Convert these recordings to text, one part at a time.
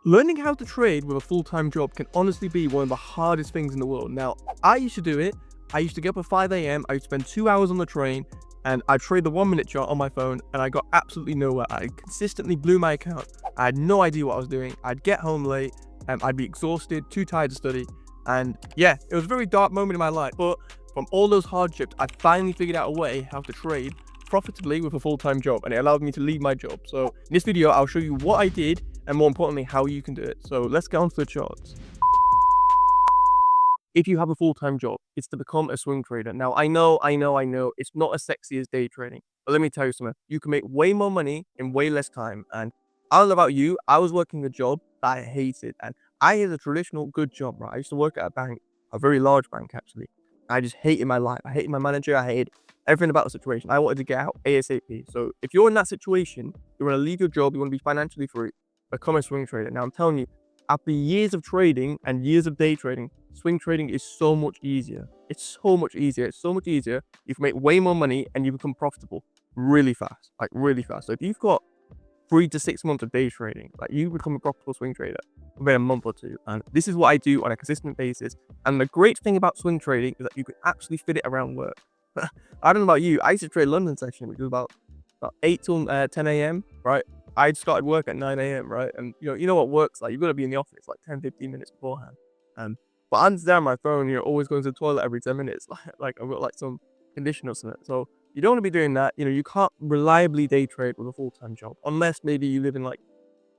Learning how to trade with a full-time job can honestly be one of the hardest things in the world. Now, I used to do it. I used to get up at 5 a.m. I would spend 2 hours on the train and I'd trade the 1 minute chart on my phone and I got absolutely nowhere. I consistently blew my account. I had no idea what I was doing. I'd get home late and I'd be exhausted, too tired to study. And yeah, it was a very dark moment in my life. But from all those hardships, I finally figured out a way how to trade profitably with a full-time job, and it allowed me to leave my job. So in this video, I'll show you what I did and more importantly, how you can do it. So let's get on to the charts. If you have a full-time job, it's to become a swing trader. Now, I know, it's not as sexy as day trading, but let me tell you something. You can make way more money in way less time. And I don't know about you, I was working a job that I hated, and I had a traditional good job, right? I used to work at a bank, a very large bank actually. I just hated my life. I hated my manager. I hated everything about the situation. I wanted to get out ASAP. So if you're in that situation, you want to leave your job, you want to be financially free, become a swing trader. Now, I'm telling you, after years of trading and years of day trading, swing trading is so much easier. It's so much easier. It's so much easier. You can make way more money and you become profitable really fast, like really fast. So if you've got 3 to 6 months of day trading, like you become a profitable swing trader within a month or two. And this is what I do on a consistent basis. And the great thing about swing trading is that you can actually fit it around work. I don't know about you. I used to trade London session, which was about 8 till 10 a.m. right? I started work at 9 a.m. right? And you know what works like. You've got to be in the office like 10-15 minutes beforehand. But I'm there on my phone, you're always going to the toilet every 10 minutes. Like I've got like some condition or something. So you don't want to be doing that. You can't reliably day trade with a full-time job unless maybe you live in like,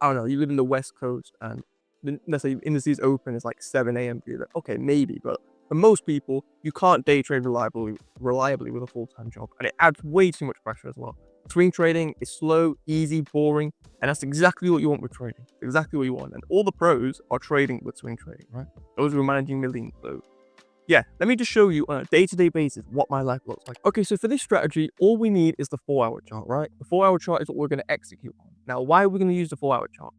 I don't know, you live in the West Coast and let's say indices open is like 7 a.m. for you. Like, okay, maybe, but for most people, you can't day trade reliably with a full-time job, and it adds way too much pressure as well. Swing trading is slow, easy, boring, and that's exactly what you want with trading. Exactly what you want, and all the pros are trading with swing trading, right? Those who are managing millions. So yeah, let me just show you on a day-to-day basis what my life looks like. Okay, so for this strategy, all we need is the 4-hour chart, right? The 4-hour chart is what we're going to execute on. Now, why are we going to use the 4-hour chart?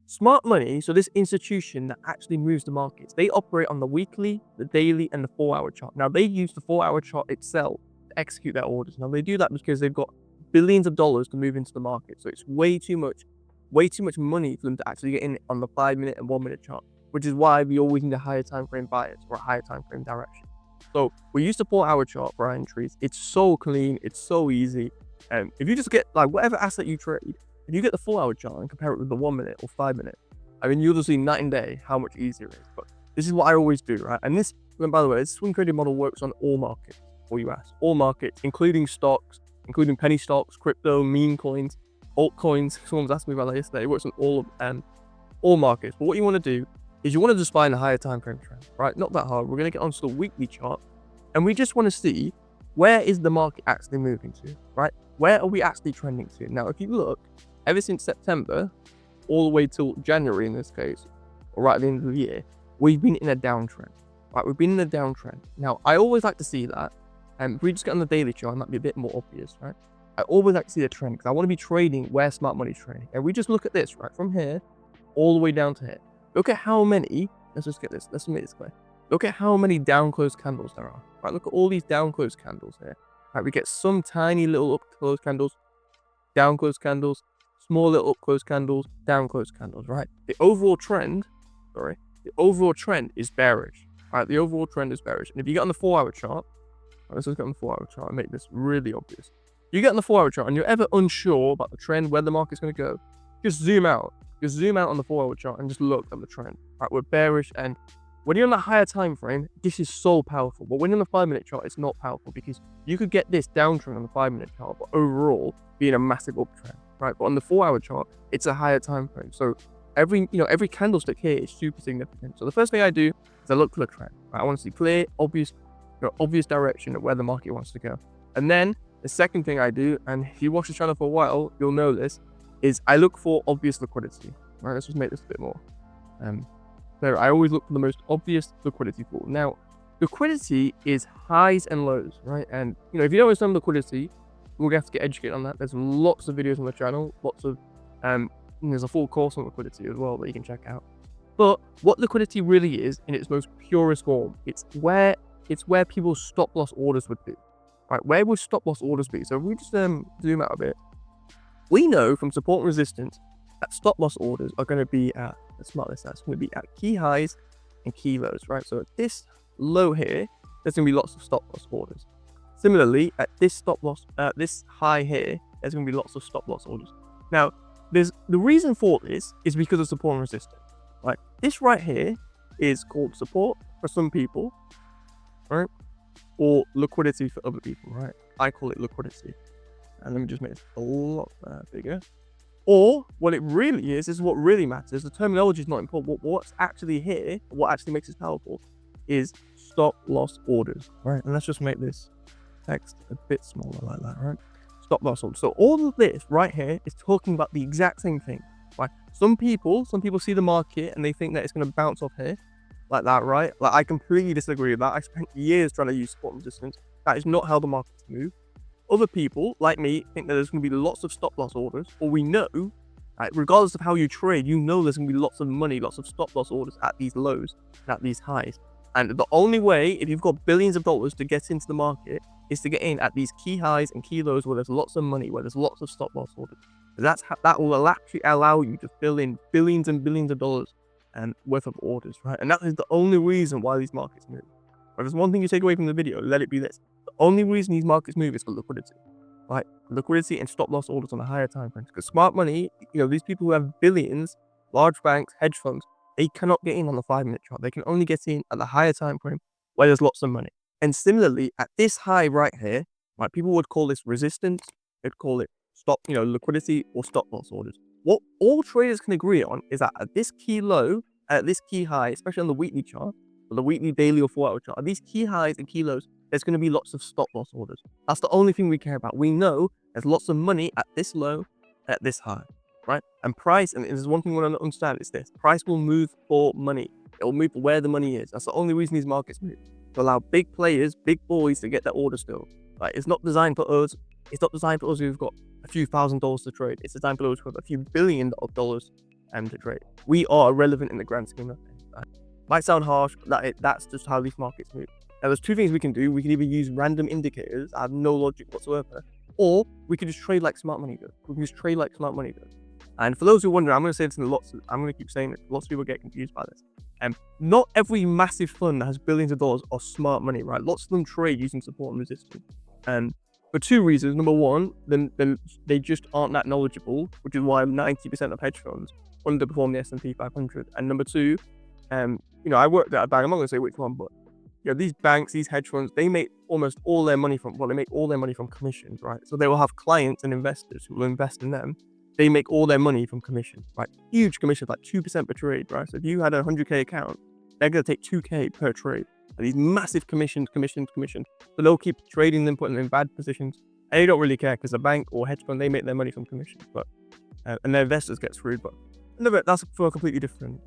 Smart money, so this institution that actually moves the markets, they operate on the weekly, the daily, and the 4-hour chart. Now, they use the 4-hour chart itself to execute their orders. Now, they do that because they've got billions of dollars to move into the market. So it's way too much money for them to actually get in on the 5-minute and 1-minute chart, which is why we always need a higher time frame bias or a higher time frame direction. So we use the 4-hour chart for our entries. It's so clean, it's so easy. And if you just get like whatever asset you trade, if you get the 4-hour chart and compare it with the 1-minute or 5-minute, I mean, you'll just see night and day how much easier it is. But this is what I always do, right? And this, by the way, this swing trading model works on all markets, all you ask. All markets, including stocks, including penny stocks, crypto, meme coins, altcoins. Someone was asking me about that yesterday. It works on all markets. But what you want to do is you want to just find a higher time frame trend, right? Not that hard. We're going to get onto the weekly chart, and we just want to see where is the market actually moving to, right? Where are we actually trending to? Now, if you look, ever since September, all the way till January in this case, or right at the end of the year, we've been in a downtrend, right? We've been in a downtrend. Now, I always like to see that, and if we just get on the daily chart, it might be a bit more obvious, right? I always like to see the trend because I want to be trading where smart money's trading. And we just look at this, right? From here, all the way down to here. Look at how many, let's just get this, let's make this clear. Look at how many down close candles there are, right? Look at all these down close candles here. Right, we get some tiny little up close candles, down close candles, small little up close candles, down close candles, right? The overall trend is bearish, right? The overall trend is bearish. And if you get on the 4-hour chart, right, let's just get on the 4-hour chart and make this really obvious. You get on the 4-hour chart and you're ever unsure about the trend, where the market's going to go, just zoom out. Just zoom out on the 4-hour chart and just look at the trend, right? We're bearish, and when you're on the higher time frame, this is so powerful. But when you're on the 5-minute chart, it's not powerful because you could get this downtrend on the 5-minute chart, but overall being a massive uptrend, right? But on the 4-hour chart, it's a higher time frame. So every candlestick here is super significant. So the first thing I do is I look for the trend, right? I want to see clear, obvious direction of where the market wants to go. And then the second thing I do, and if you watch the channel for a while, you'll know this, is I look for obvious liquidity, right? Let's just make this a bit more. So I always look for the most obvious liquidity pool. Now, liquidity is highs and lows, right? And if you don't understand liquidity, we're gonna have to get educated on that. There's lots of videos on the channel, there's a full course on liquidity as well that you can check out. But what liquidity really is in its most purest form, it's where people's stop loss orders would be, right? Where would stop loss orders be? So if we just zoom out a bit, we know from support and resistance that stop loss orders are going to be at Let's mark this out. It's going to be at key highs and key lows, right? So at this low here, there's going to be lots of stop loss orders. Similarly, at this this high here, there's going to be lots of stop loss orders. Now, the reason for this is because of support and resistance, right? This right here is called support for some people, right? Or liquidity for other people, right? I call it liquidity. And let me just make this a lot bigger. Or what it really is what really matters. The terminology is not important. What's actually here, what actually makes this powerful, is stop loss orders, right? And let's just make this text a bit smaller like that, right? Stop loss orders. So all of this right here is talking about the exact same thing, right? Some people see the market and they think that it's going to bounce off here like that, right? Like, I completely disagree with that. I spent years trying to use support and resistance. That is not how the markets move. Other people, like me, think that there's going to be lots of stop loss orders, or we know, right, regardless of how you trade, you know there's going to be lots of money, lots of stop loss orders at these lows, at these highs. And the only way, if you've got billions of dollars to get into the market, is to get in at these key highs and key lows where there's lots of money, where there's lots of stop loss orders. That will actually allow you to fill in billions and billions of dollars worth of orders, right? And that is the only reason why these markets move. If there's one thing you take away from the video, let it be this. The only reason these markets move is for liquidity, right? Liquidity and stop loss orders on a higher time frame. Because smart money, these people who have billions, large banks, hedge funds, they cannot get in on the 5-minute chart. They can only get in at the higher time frame where there's lots of money. And similarly, at this high right here, right, people would call this resistance. They'd call it liquidity or stop loss orders. What all traders can agree on is that at this key low, at this key high, especially on the weekly chart, or the weekly, daily, or 4-hour chart, at these key highs and key lows, there's going to be lots of stop loss orders. That's the only thing we care about. We know there's lots of money at this low, at this high, right? And price, and there's one thing we want to understand, is this. Price will move for money. It will move for where the money is. That's the only reason these markets move. To allow big players, big boys to get their order still. Right? It's not designed for us. It's not designed for us who've got a few $1,000s to trade. It's designed for those who have a few billion of dollars to trade. We are irrelevant in the grand scheme of things. Right? Might sound harsh, but that's just how these markets move. Now, there's two things we can do. We can either use random indicators that have no logic whatsoever, or we can just trade like smart money does. We can just trade like smart money does. And for those who wonder, I'm going to say this in I'm going to keep saying it. Lots of people get confused by this. Not every massive fund that has billions of dollars are smart money, right? Lots of them trade using support and resistance. For two reasons. Number one, then they just aren't that knowledgeable, which is why 90% of hedge funds underperform the S&P 500. And number two, I worked at a bank. I'm not going to say which one, but these banks, these hedge funds, they make almost all their money from commissions, right? So they will have clients and investors who will invest in them. They make all their money from commission, right? Huge commissions, like 2% per trade, right? So if you had a 100K account, they're going to take 2K per trade. And these massive commissions. So they'll keep trading them, putting them in bad positions. And they don't really care because a bank or hedge fund, they make their money from commissions, and their investors get screwed. But that's for a completely different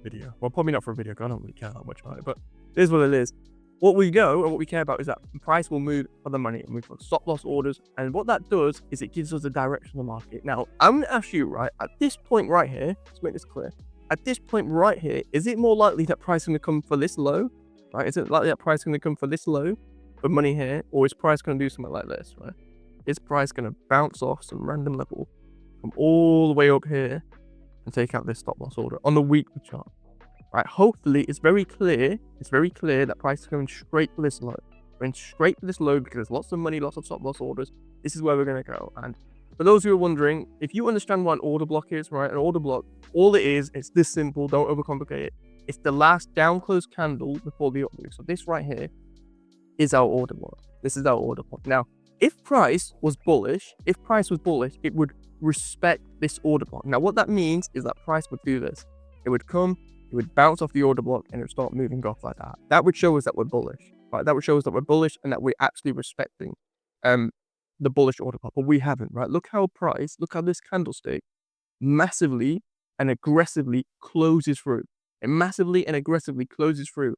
video. Well, probably not for a video because I don't really care that much about it, but it is what it is. What we care about is that the price will move for the money, and we've got stop loss orders. And what that does is it gives us a direction of the market. Now, I'm going to ask you, right, at this point right here, let's make this clear. At this point right here, is it more likely that price is going to come for this low, right? Is it likely that price is going to come for this low for money here, or is price going to do something like this, right? Is price going to bounce off some random level from all the way up here and take out this stop loss order on the weekly chart? Right, hopefully it's very clear that price is going straight for this low. Going straight for this low because there's lots of money, lots of stop loss orders. This is where we're going to go. And for those who are wondering, if you understand what an order block is, right, an order block, all it is, it's this simple, don't overcomplicate it. It's the last down close candle before the up move. So this right here is our order block. This is our order block. Now, if price was bullish, it would respect this order block. Now, what that means is that price would do this. It would come, it would bounce off the order block, and it would start moving off like that. That would show us that we're bullish, right? That would show us that we're bullish and that we're actually respecting the bullish order block, but we haven't, right? Look how this candlestick massively and aggressively closes through. It massively and aggressively closes through,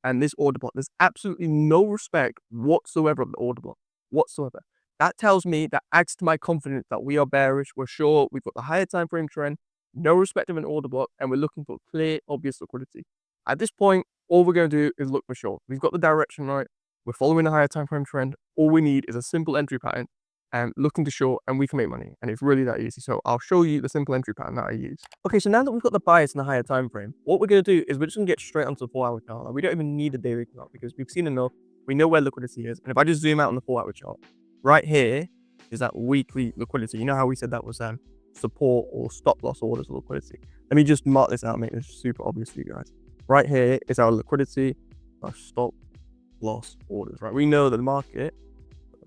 and this order block, there's absolutely no respect whatsoever of the order block, whatsoever. That tells me, that adds to my confidence that we are bearish, we're short, we've got the higher time frame trend, no respect of an order block, and we're looking for clear, obvious liquidity. At this point, all we're going to do is look for short. We've got the direction right. We're following the higher time frame trend. All we need is a simple entry pattern and looking to short, and we can make money. And it's really that easy. So I'll show you the simple entry pattern that I use. Okay, so now that we've got the bias and the higher time frame, what we're going to do is we're just going to get straight onto the 4-hour chart. Like, we don't even need a daily chart because we've seen enough. We know where liquidity is. And if I just zoom out on the 4-hour chart, right here is that weekly liquidity. You know how we said that was support or stop loss orders of liquidity. Let me just mark this out and make this super obvious for you guys. Right here is our liquidity, our stop loss orders, right? We know that the market,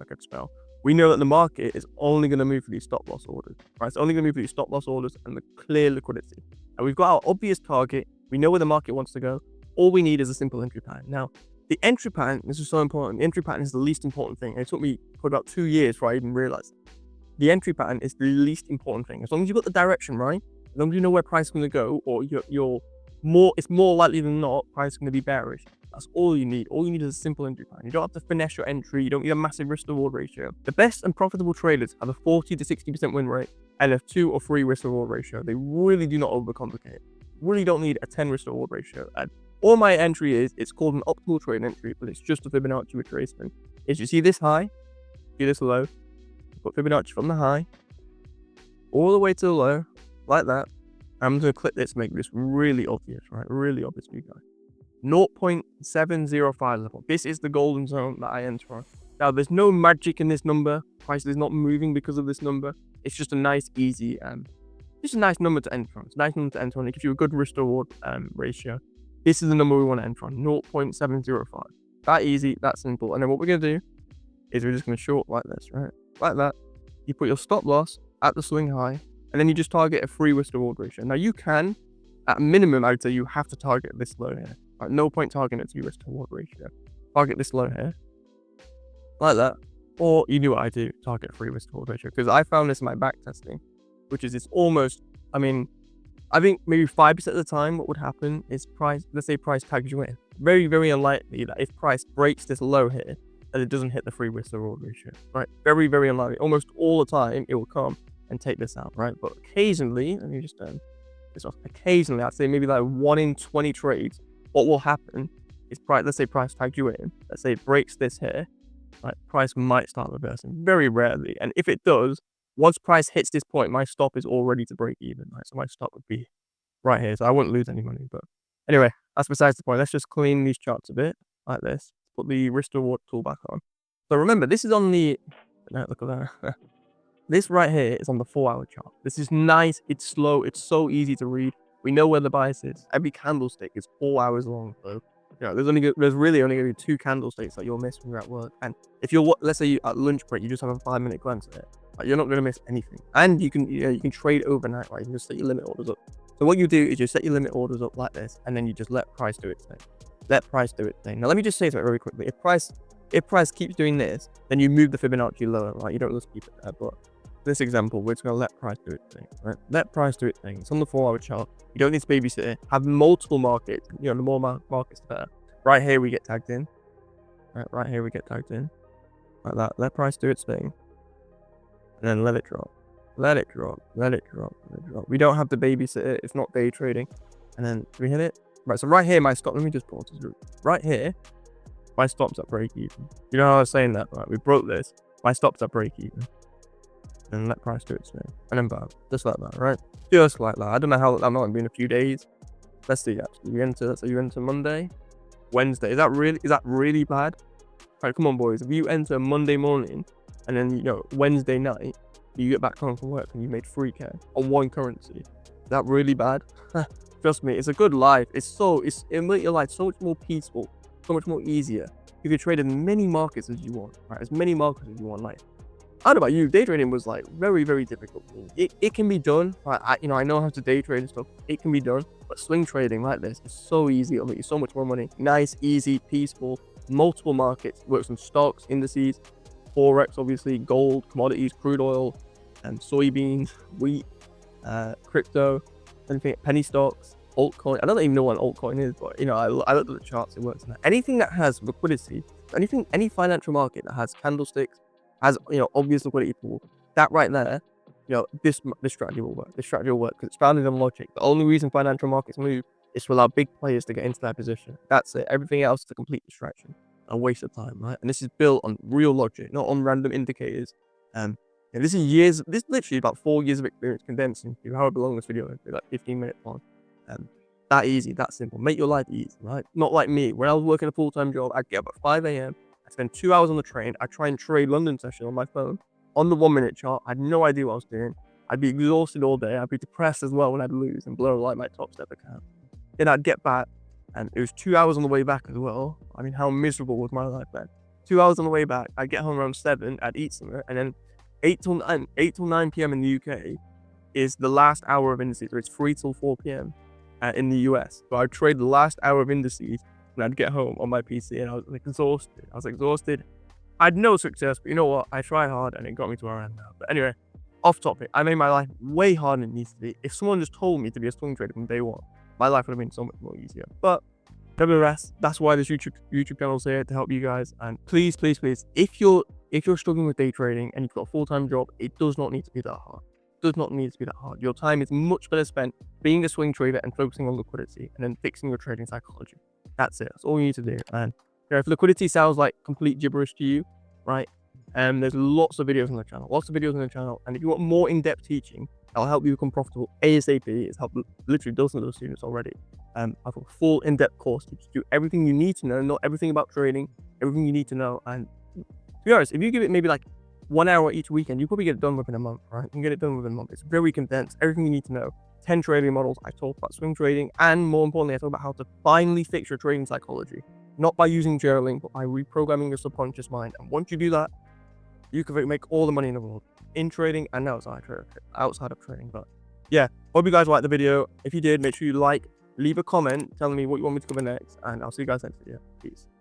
I could spell, we know that the market is only going to move for these stop loss orders, right? It's only going to move for these stop loss orders and the clear liquidity. And we've got our obvious target. We know where the market wants to go. All we need is a simple entry pattern. Now, the entry pattern, this is so important. The entry pattern is the least important thing. And it took me for about 2 years before I even realized it. The entry pattern is the least important thing. As long as you've got the direction right, as long as you know where price is going to go, or it's more likely than not, price is going to be bearish. That's all you need. All you need is a simple entry pattern. You don't have to finesse your entry. You don't need a massive risk reward ratio. The best and profitable traders have a 40 to 60% win rate and a 2 or 3 risk reward ratio. They really do not overcomplicate. Really don't need a 10 risk reward ratio. And all my entry is, it's called an optimal trade entry, but it's just a Fibonacci retracement. Is you see this high, see this low, put Fibonacci from the high all the way to the low, like that. I'm going to click this to make this really obvious, right? Really obvious for you guys. 0.705 level. This is the golden zone that I enter on. Now, there's no magic in this number. Price is not moving because of this number. It's just a nice, easy, just a nice number to enter on. It's a nice number to enter on. It gives you a good risk reward ratio. This is the number we want to enter on, 0.705. That easy, that simple. And then what we're going to do is we're just going to short like this, right? Like that. You put your stop loss at the swing high, and then you just target a free risk reward ratio. Now, you can, at minimum, I would say you have to target this low here. Right? No point targeting it to your risk reward ratio. Target this low here, like that. Or you do what I do, target a free risk reward ratio. Because I found this in my back testing, which is it's almost, I think maybe 5% of the time what would happen is price, let's say price tags you in. Very, very unlikely that if price breaks this low here, that it doesn't hit the free risk reward ratio, right? Very, very unlikely. Almost all the time it will come and take this out, right? But occasionally, let me just this off. Occasionally, I'd say maybe like 1 in 20 trades, what will happen is price, let's say price tagged you in, let's say it breaks this here, right? Price might start reversing, very rarely. And if it does, once price hits this point, my stop is all ready to break even, right? So my stop would be right here, so I wouldn't lose any money. But anyway, that's besides the point. Let's just clean these charts a bit, like this. Put the risk reward tool back on. So remember, this is on the, no, look at that. This right here is on the 4-hour chart. This is nice, it's slow, it's so easy to read. We know where the bias is. Every candlestick is 4 hours long, so there's really only going to be 2 candlesticks that you'll miss when you're at work. And if you're, let's say at lunch break, you just have a 5-minute glance at it, like, you're not going to miss anything. And you can trade overnight, right? You can just set your limit orders up. So what you do is you set your limit orders up like this, and then you just let price do its thing. Let price do its thing. Now let me just say that very quickly. If price keeps doing this, then you move the Fibonacci lower, right? You don't just keep it there. But this example, we're just going to let price do its thing, right? Let price do its thing. It's on the 4-hour chart. You don't need to babysit it. Have multiple markets. The more markets, the better. Right here, we get tagged in. Right here, we get tagged in. Like that. Let price do its thing. And then let it drop. Let it drop. Let it drop. Let it drop. We don't have to babysit it. It's not day trading. And then, do we hit it? Right, so right here, my stop, let me just pause this. Right here, my stop's at break even. You know how I was saying that, right? We broke this. My stop's at break even. And let price do its thing. And then bam. Just like that, right? Just like that. I don't know how that might be in a few days. Let's see, actually. Let's say you enter Monday. Wednesday. Is that really bad? Right, come on, boys. If you enter Monday morning and then, Wednesday night, you get back home from work and you made 3K on one currency. Is that really bad? Trust me, it's a good life. It'll make your life so much more peaceful, so much more easier. You can trade in many markets as you want, right? As many markets as you want. Like, I don't know about you, day trading was like very, very difficult for me. It can be done, right? I know how to day trade and stuff. It can be done, but swing trading like this is so easy. It'll make you so much more money. Nice, easy, peaceful, multiple markets. Works on stocks, indices, forex, obviously, gold, commodities, crude oil, and soybeans, wheat, crypto, anything, penny stocks, altcoin. I don't even know what an altcoin is, but I looked at the charts. It works on that. Anything that has liquidity, any financial market that has candlesticks, has obvious liquidity pool, that right there, this strategy will work. This strategy will work because it's founded on logic. The only reason financial markets move is to allow big players to get into that position. That's it. Everything else is a complete distraction and waste of time, right? And this is built on real logic, not on random indicators And this is years, this is literally about 4 years of experience condensed into however long this video is, like 15 minutes long. That easy, that simple. Make your life easy, right? Not like me. When I was working a full-time job, I'd get up at 5 a.m. I spend 2 hours on the train. I try and trade London session on my phone on the 1-minute chart. I had no idea what I was doing. I'd be exhausted all day. I'd be depressed as well when I'd lose and blow like my top step account. Then I'd get back, and it was 2 hours on the way back as well. I mean, how miserable was my life then? 2 hours on the way back. I'd get home around 7. I'd eat something, and then 8 till 9 p.m. in the UK is the last hour of indices, or it's 3 till 4 p.m. In the US. So I'd trade the last hour of indices and I'd get home on my PC, and I was like exhausted. I had no success, but you know what? I tried hard and it got me to where I am now. But anyway, off topic. I made my life way harder than it needs to be. If someone just told me to be a swing trader from day one, my life would have been so much more easier. But nevertheless, that's why this YouTube channel is here, to help you guys. And please, if you're struggling with day trading and you've got a full-time job, it does not need to be that hard. Does not need to be that hard. Your time is much better spent being a swing trader and focusing on liquidity, and then fixing your trading psychology. That's it. That's all you need to do. And if liquidity sounds like complete gibberish to you, right? There's lots of videos on the channel. And if you want more in-depth teaching, that'll help you become profitable ASAP. It's helped literally dozens of those students already. I've got a full in-depth course to do everything you need to know, not everything about trading, everything you need to know. And to be honest, if you give it maybe like 1 hour each weekend, you probably get it done within a month, right? You can get it done within a month. It's very condensed, everything you need to know. 10 trading models. I talk about swing trading, and more importantly, I talk about how to finally fix your trading psychology. Not by using journaling, but by reprogramming your subconscious mind. And once you do that, you can make all the money in the world in trading and outside of trading. But yeah, hope you guys liked the video. If you did, make sure you leave a comment telling me what you want me to cover next, and I'll see you guys next video. Peace.